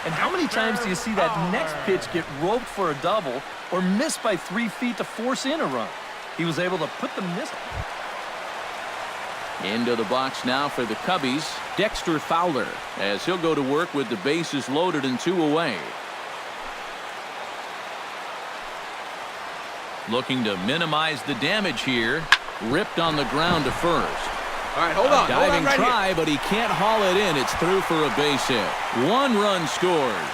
And how many times do you see that next pitch get roped for a double or missed by 3 feet to force in a run? He was able to put the miss. Into the box now for the Cubbies, Dexter Fowler, as he'll go to work with the bases loaded and 2 away. Looking to minimize the damage here. Ripped on the ground to first. All right, hold on. Diving right try, here. but he can't haul it in. It's through for a base hit. 1 run scores.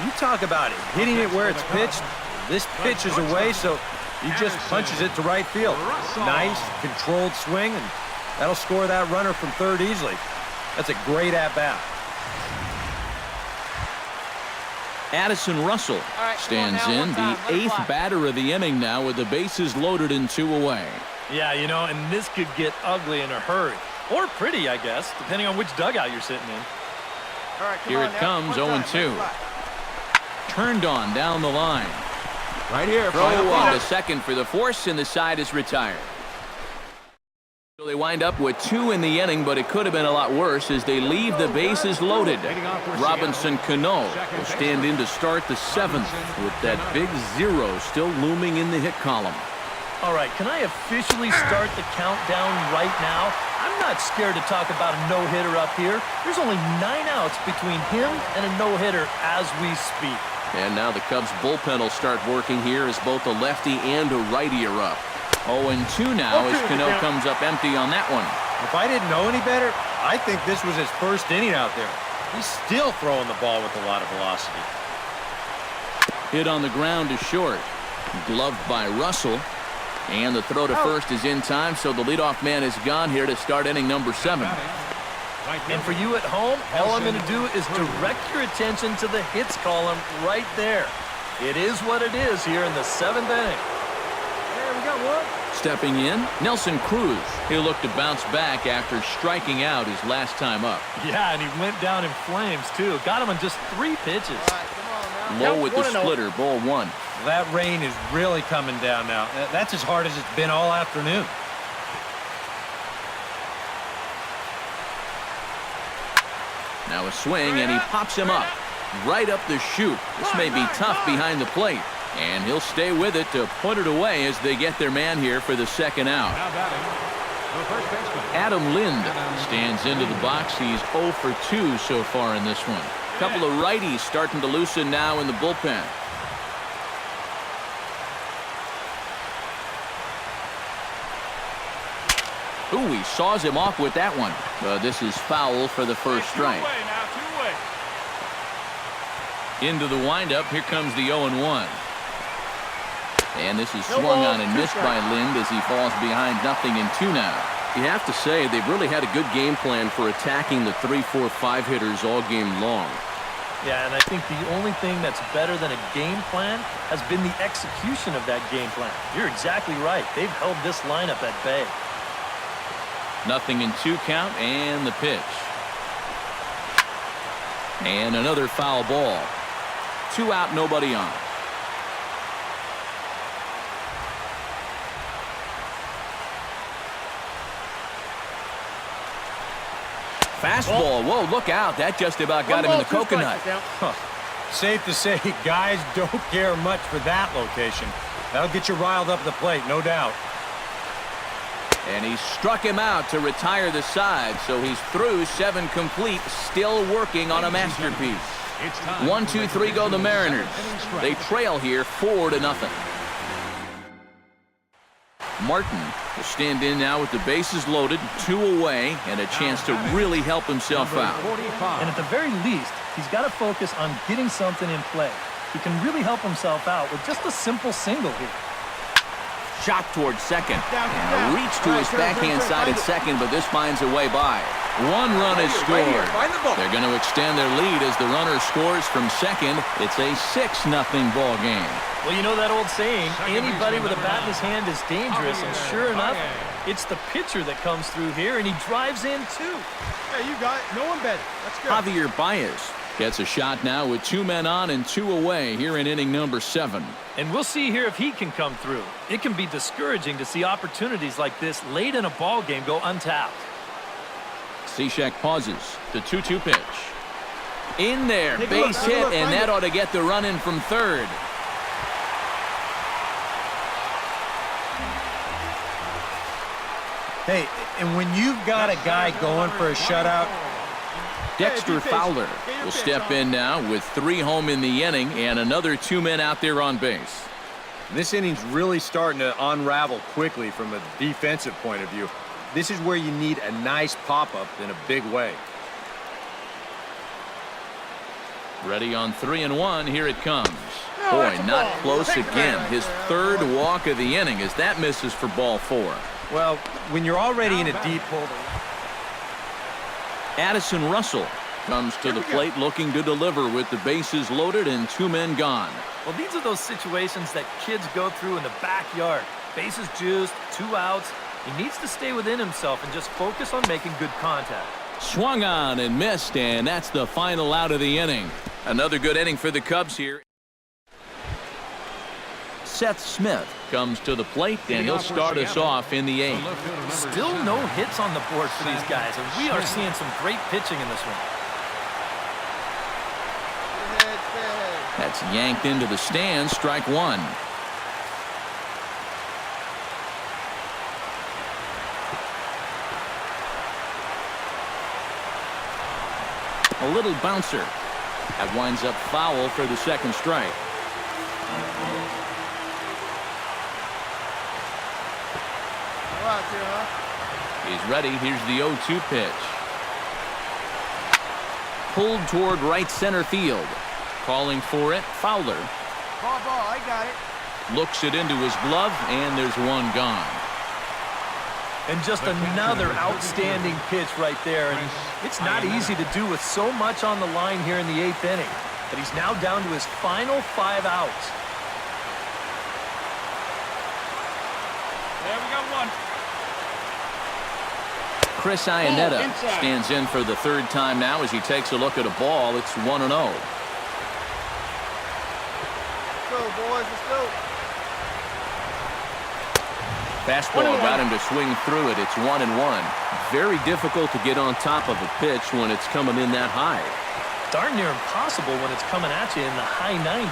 You talk about it, hitting it where it's pitched. This pitch is away, so he just punches it to right field. Nice, controlled swing, and that'll score that runner from third easily. That's a great at-bat. Addison Russell stands in, the 8th batter of the inning now with the bases loaded and 2 away. Yeah, you know, and this could get ugly in a hurry. Or pretty, I guess, depending on which dugout you're sitting in. All right, Here it comes, 0-2. Turned on down the line. Right here. Throw on to second for the force, and the side is retired. So they wind up with 2 in the inning, but it could have been a lot worse as they leave the bases loaded. Robinson Cano will stand in to start the 7th with that big 0 still looming in the hit column. All right, can I officially start the countdown right now? I'm not scared to talk about a no-hitter up here. There's only 9 outs between him and a no-hitter as we speak. And now the Cubs bullpen will start working here as both a lefty and a righty are up. 0-2 now as Cano comes up empty on that one. If I didn't know any better, I think this was his first inning out there. He's still throwing the ball with a lot of velocity. Hit on the ground to short. Gloved by Russell. And the throw to first is in time, so the leadoff man is gone here to start inning number 7. And for you at home, all I'm going to do is direct your attention to the hits column right there. It is what it is here in the 7th inning. There we got one. Stepping in, Nelson Cruz. He'll look to bounce back after striking out his last time up. Yeah, and he went down in flames, too. Got him on just 3 pitches. All right, come on now. Low with the splitter, ball 1. That rain is really coming down now. That's as hard as it's been all afternoon. Now a swing, and he pops him up. Right up the chute. This may be tough behind the plate. And he'll stay with it to put it away as they get their man here for the 2nd out. Adam Lind stands into the box. He's 0 for 2 so far in this one. A couple of righties starting to loosen now in the bullpen. Ooh, he saws him off with that one. This is foul for the first strike. Into the windup, here comes the 0-1. And this is swung on and missed by Lind as he falls behind 0-2 now. You have to say they've really had a good game plan for attacking the 3, 4, 5 hitters all game long. Yeah, and I think the only thing that's better than a game plan has been the execution of that game plan. You're exactly right. They've held this lineup at bay. 0-2 count, and the pitch. And another foul ball. 2 out, nobody on. Fastball. Whoa, look out. That just about got him in the coconut. Safe to say, guys don't care much for that location. That'll get you riled up at the plate, no doubt. And he struck him out to retire the side, so he's through 7 complete, still working on a masterpiece. 1, 2, 3 go the Mariners. They trail here 4-0. Martin will stand in now with the bases loaded, 2 away, and a chance to really help himself out. And at the very least, he's got to focus on getting something in play. He can really help himself out with just a simple single here. Shot towards second. And a reach to his backhand side at second, but this finds a way by. 1 run is scored. They're going to extend their lead as the runner scores from second. It's a 6-0 ball game. Well, you know that old saying, anybody with a bat in his hand is dangerous, and sure enough, it's the pitcher that comes through here, and he drives in too. Yeah, you got it. No one better. Let's go. Javier Baez gets a shot now with 2 men on and 2 away here in inning number 7. And we'll see here if he can come through. It can be discouraging to see opportunities like this late in a ball game go untapped. Cishek pauses. The 2-2 pitch. In there, Take a base look, take a hit, look, and find that it. ought to get the run in from third. Hey, and when you've got a guy going for a shutout, Dexter Fowler will step in now with 3 home in the inning and another 2 men out there on base. this inning's really starting to unravel quickly from a defensive point of view. This is where you need a nice pop-up in a big way. Ready on 3-1. Here it comes. Boy, not close again. His third walk of the inning as that misses for ball 4. Well, when you're already in a deep hole, Addison Russell comes to the plate looking to deliver with the bases loaded and 2 men gone. Well, these are those situations that kids go through in the backyard. Bases juiced, 2 outs. He needs to stay within himself and just focus on making good contact. Swung on and missed, and that's the final out of the inning. Another good inning for the Cubs here. Seth Smith comes to the plate, and he'll start us off in the 8th. Still no hits on the board for these guys, and we are seeing some great pitching in this one. That's yanked into the stands, strike 1. A little bouncer. That winds up foul for the second strike. He's ready. Here's the 0-2 pitch. Pulled toward right center field. Calling for it, Fowler. Ball, I got it. Looks it into his glove, and there's one gone. And just another outstanding pitch right there. And it's not easy to do with so much on the line here in the 8th inning. But he's now down to his final 5 outs. There we got one. Chris Iannetta stands in for the 3rd time now as he takes a look at a ball. It's 1-0. Let's go, boys. Let's go. Fastball got him to swing through it. It's 1-1. Very difficult to get on top of a pitch when it's coming in that high. Darn near impossible when it's coming at you in the high 90s.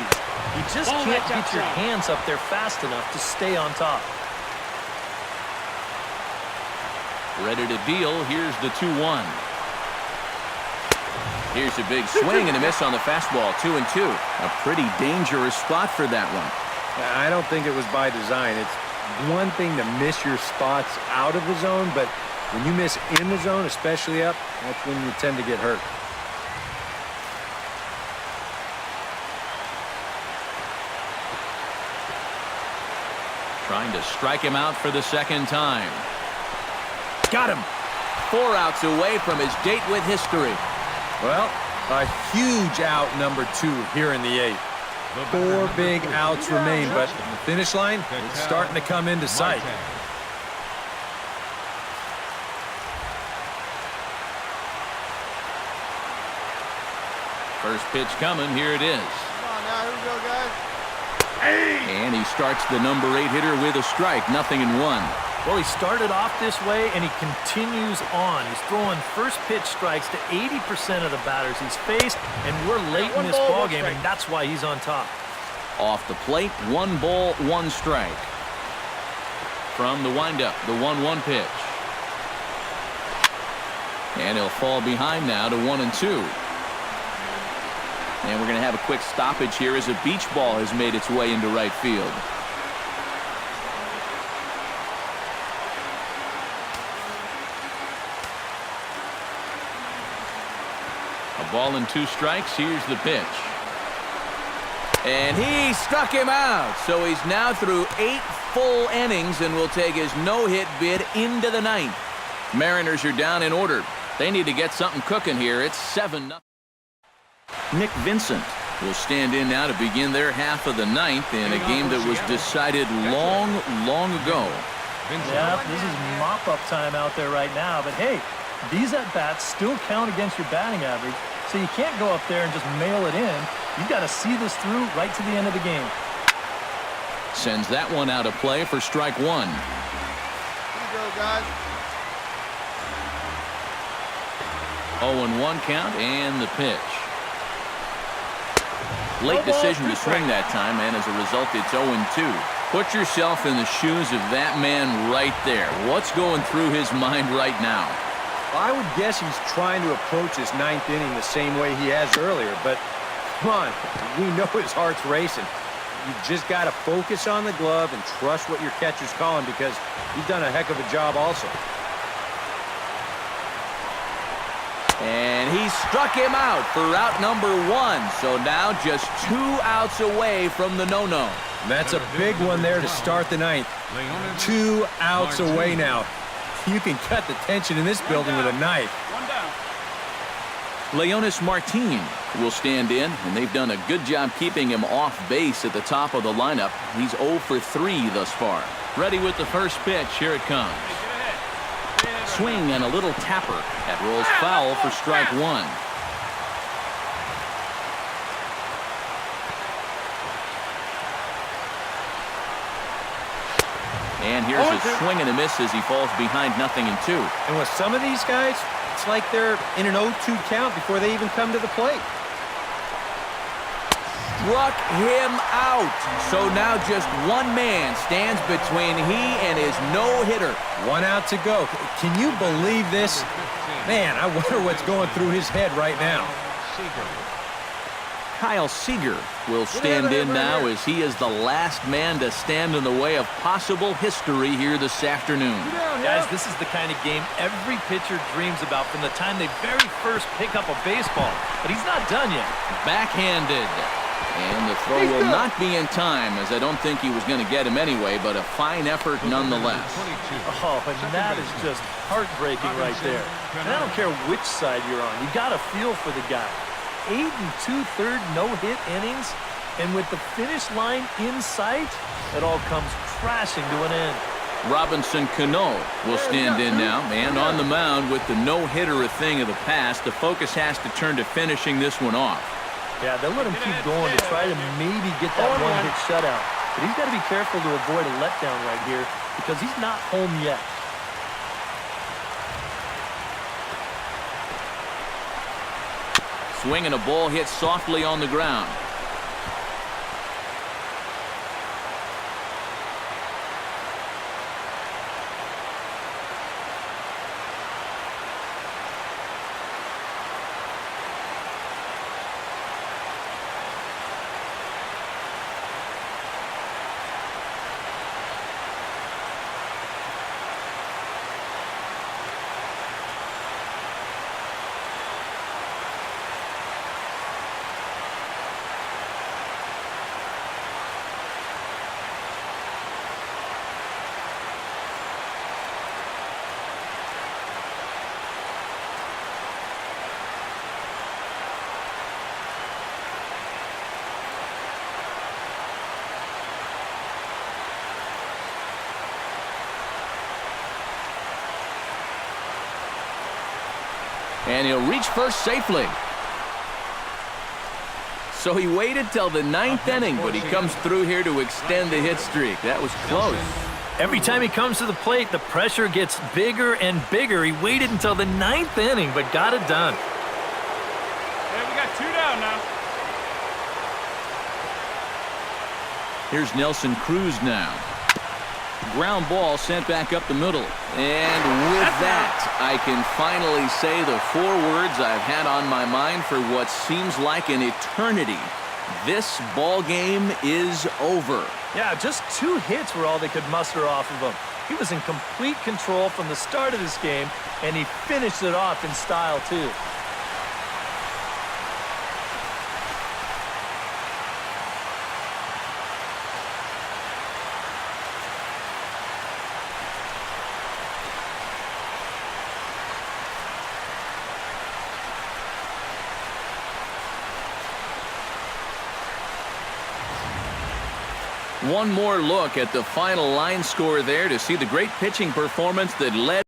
You just can't get your hands up there fast enough to stay on top. Ready to deal. Here's the 2-1. Here's a big swing and a miss on the fastball. 2-2. A pretty dangerous spot for that one. I don't think it was by design. It's one thing to miss your spots out of the zone, but when you miss in the zone, especially up, that's when you tend to get hurt. Trying to strike him out for the 2nd time. Got him. 4 outs away from his date with history. Well, a huge out number 2 here in the 8th. 4 big outs remain, but the finish line, it's starting to come into sight. First pitch coming. Here it is. Come on now. Here we go, guys. And he starts the number 8 hitter with a strike. 0-1. Well, he started off this way, and he continues on. He's throwing first pitch strikes to 80% of the batters he's faced, and we're late in this ballgame, and that's why he's on top. Off the plate, 1 ball, 1 strike. From the windup, the 1-1 pitch. And he'll fall behind now to 1-2. And we're going to have a quick stoppage here as a beach ball has made its way into right field. A ball and 2 strikes. Here's the pitch. And he struck him out. So he's now through 8 full innings and will take his no-hit bid into the 9th. Mariners are down in order. They need to get something cooking here. It's 7-0. Nick Vincent will stand in now to begin their half of the 9th in a game that was decided long ago. Yeah, this is mop-up time out there right now. But, hey, these at-bats still count against your batting average, so you can't go up there and just mail it in. You've got to see this through right to the end of the game. Sends that one out of play for strike 1. Here we go, guys. 0-1 count and the pitch. Late decision to swing that time, and as a result, it's 0-2. Put yourself in the shoes of that man right there. What's going through his mind right now? I would guess he's trying to approach his ninth inning the same way he has earlier, but come on, we know his heart's racing. You've just got to focus on the glove and trust what your catcher's calling, because he's done a heck of a job also. And he struck him out for out number 1. So now just 2 outs away from the no-no. That's a big one there to start the ninth. 2 outs away now. You can cut the tension in this building with a knife. Leonis Martin will stand in, and they've done a good job keeping him off base at the top of the lineup. He's 0 for 3 thus far. Ready with the first pitch. Here it comes. Swing and a little tapper. That rolls foul for strike 1. And here's a swing and a miss as he falls behind 0-2. And with some of these guys, it's like they're in an 0-2 count before they even come to the plate. Struck him out. So now just one man stands between he and his no-hitter. 1 out to go. Can you believe this? Man, I wonder what's going through his head right now. Kyle Seager will stand in now as he is the last man to stand in the way of possible history here this afternoon. Guys, this is the kind of game every pitcher dreams about from the time they very first pick up a baseball. But he's not done yet. Backhanded. And the throw will not be in time, as I don't think he was going to get him anyway, but a fine effort nonetheless. Oh, and that is just heartbreaking right there. And I don't care which side you're on. You got to feel for the guy. 8 2/3 no-hit innings, and with the finish line in sight, it all comes crashing to an end. Robinson Cano will stand in now, and on the mound with the no-hitter a thing of the past, the focus has to turn to finishing this one off. Yeah, they'll let him keep going to try to maybe get that one-hit shutout. But he's got to be careful to avoid a letdown right here because he's not home yet. Swing and a ball hit softly on the ground. And he'll reach first safely. So he waited till the 9th inning, but he comes through here to extend the hit streak. That was close. Every time he comes to the plate, the pressure gets bigger and bigger. He waited until the 9th inning, but got it done. Hey, we got 2 down now. Here's Nelson Cruz now. Ground ball sent back up the middle. And with that, I can finally say the 4 words I've had on my mind for what seems like an eternity. This ball game is over. Yeah, just 2 hits were all they could muster off of him. He was in complete control from the start of this game, and he finished it off in style, too. One more look at the final line score there to see the great pitching performance that led